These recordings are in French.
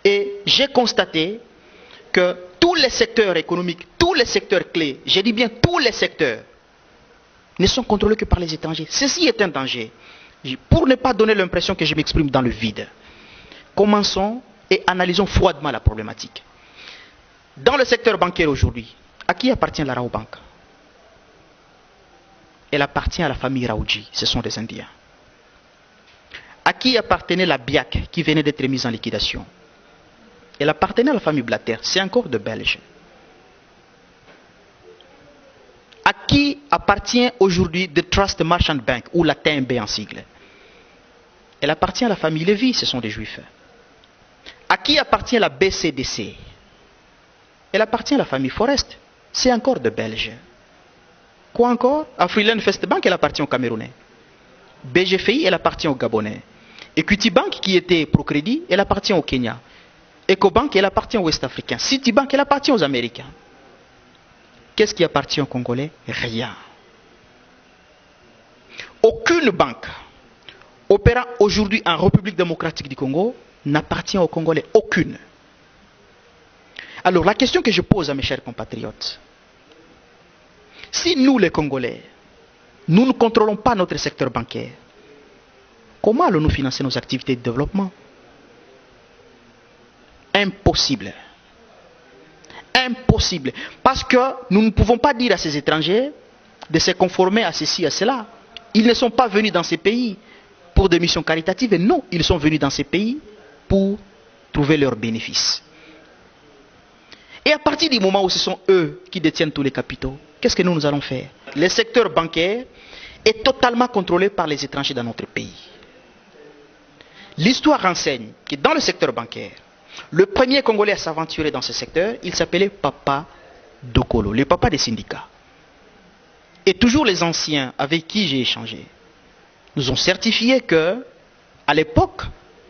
Et j'ai constaté que tous les secteurs économiques, tous les secteurs clés, j'ai dit bien tous les secteurs, ne sont contrôlés que par les étrangers. Ceci est un danger. Pour ne pas donner l'impression que je m'exprime dans le vide, commençons et analysons froidement la problématique. Dans le secteur bancaire aujourd'hui, à qui appartient la Rabobank? Elle appartient à la famille Raoudji, ce sont des Indiens. À qui appartenait la BIAC qui venait d'être mise en liquidation? Elle appartenait à la famille Blatter, c'est encore de Belges. À qui appartient aujourd'hui The Trust Merchant Bank, ou la TMB en sigle? Elle appartient à la famille Lévy, ce sont des Juifs. À qui appartient la BCDC? Elle appartient à la famille Forest, c'est encore de Belges. Quoi encore? Afriland First Bank, elle appartient aux Camerounais. BGFI, elle appartient aux Gabonais. Equity Bank, qui était Procrédit, elle appartient au Kenya. Ecobank, elle appartient aux Ouest-Africains. Citibank, elle appartient aux Américains. Qu'est-ce qui appartient aux Congolais? Rien. Aucune banque opérant aujourd'hui en République démocratique du Congo n'appartient aux Congolais. Aucune. Alors la question que je pose à mes chers compatriotes, si nous les Congolais, nous ne contrôlons pas notre secteur bancaire, comment allons-nous financer nos activités de développement? Impossible. Impossible. Parce que nous ne pouvons pas dire à ces étrangers de se conformer à ceci, à cela. Ils ne sont pas venus dans ces pays pour des missions caritatives. Non, ils sont venus dans ces pays pour trouver leurs bénéfices. Et à partir du moment où ce sont eux qui détiennent tous les capitaux, qu'est-ce que nous allons faire? Le secteur bancaire est totalement contrôlé par les étrangers dans notre pays. L'histoire renseigne que dans le secteur bancaire, le premier Congolais à s'aventurer dans ce secteur, il s'appelait Papa Dokolo, le papa des syndicats. Et toujours les anciens avec qui j'ai échangé nous ont certifié que, à l'époque,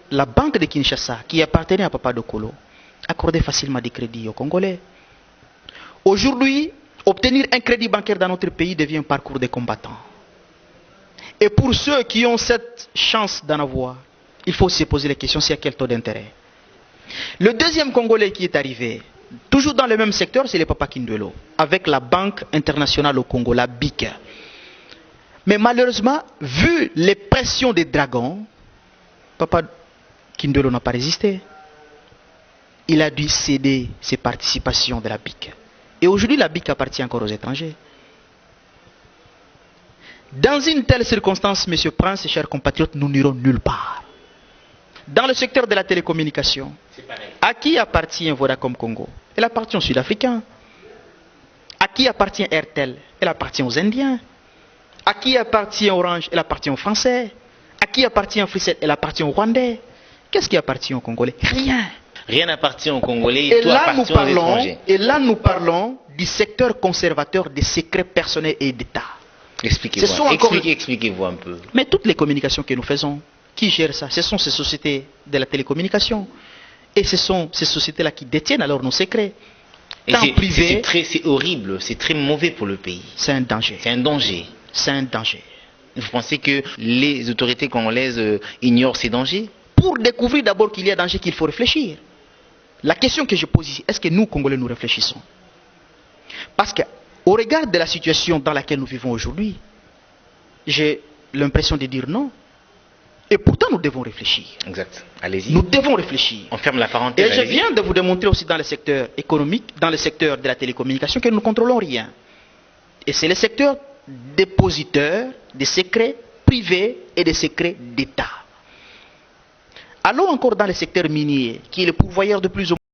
la banque de Kinshasa, qui appartenait à Papa Dokolo, accordait facilement des crédits aux Congolais. Aujourd'hui, obtenir un crédit bancaire dans notre pays devient un parcours de combattants. Et pour ceux qui ont cette chance d'en avoir, il faut se poser la question, c'est à quel taux d'intérêt. Le deuxième Congolais qui est arrivé, toujours dans le même secteur, c'est le Papa Kindwelo, avec la Banque internationale au Congo, la BIC. Mais malheureusement, vu les pressions des dragons, Papa Kindwelo n'a pas résisté. Il a dû céder ses participations de la BIC. Et aujourd'hui, la BIC appartient encore aux étrangers. Dans une telle circonstance, M. Prince et chers compatriotes, nous n'irons nulle part. Dans le secteur de la télécommunication, à qui appartient Vodacom Congo? Elle appartient aux Sud-Africains. À qui appartient Airtel? Elle appartient aux Indiens. À qui appartient Orange? Elle appartient aux Français. À qui appartient Free7? Elle appartient aux Rwandais. Qu'est-ce qui appartient aux Congolais? Rien. Rien n'appartient aux Congolais et tout appartient aux étrangers. Et là, nous parlons du secteur conservateur des secrets personnels et d'État. Expliquez-vous un peu. Mais toutes les communications que nous faisons, qui gère ça? Ce sont ces sociétés de la télécommunication. Et ce sont ces sociétés-là qui détiennent alors nos secrets. C'est horrible, c'est très mauvais pour le pays. C'est un danger. C'est un danger. C'est un danger. Vous pensez que les autorités congolaises ignorent ces dangers? Pour découvrir d'abord qu'il y a danger, qu'il faut réfléchir. La question que je pose ici, est-ce que nous, Congolais, nous réfléchissons? Parce qu'au regard de la situation dans laquelle nous vivons aujourd'hui, j'ai l'impression de dire non. Et pourtant, nous devons réfléchir. Exact. Allez-y. Nous devons réfléchir. On ferme la parenthèse. Et je viens de vous démontrer aussi dans le secteur économique, dans le secteur de la télécommunication, que nous ne contrôlons rien. Et c'est le secteur dépositeur des secrets privés et des secrets d'État. Allons encore dans le secteur minier, qui est le pourvoyeur de plus ou moins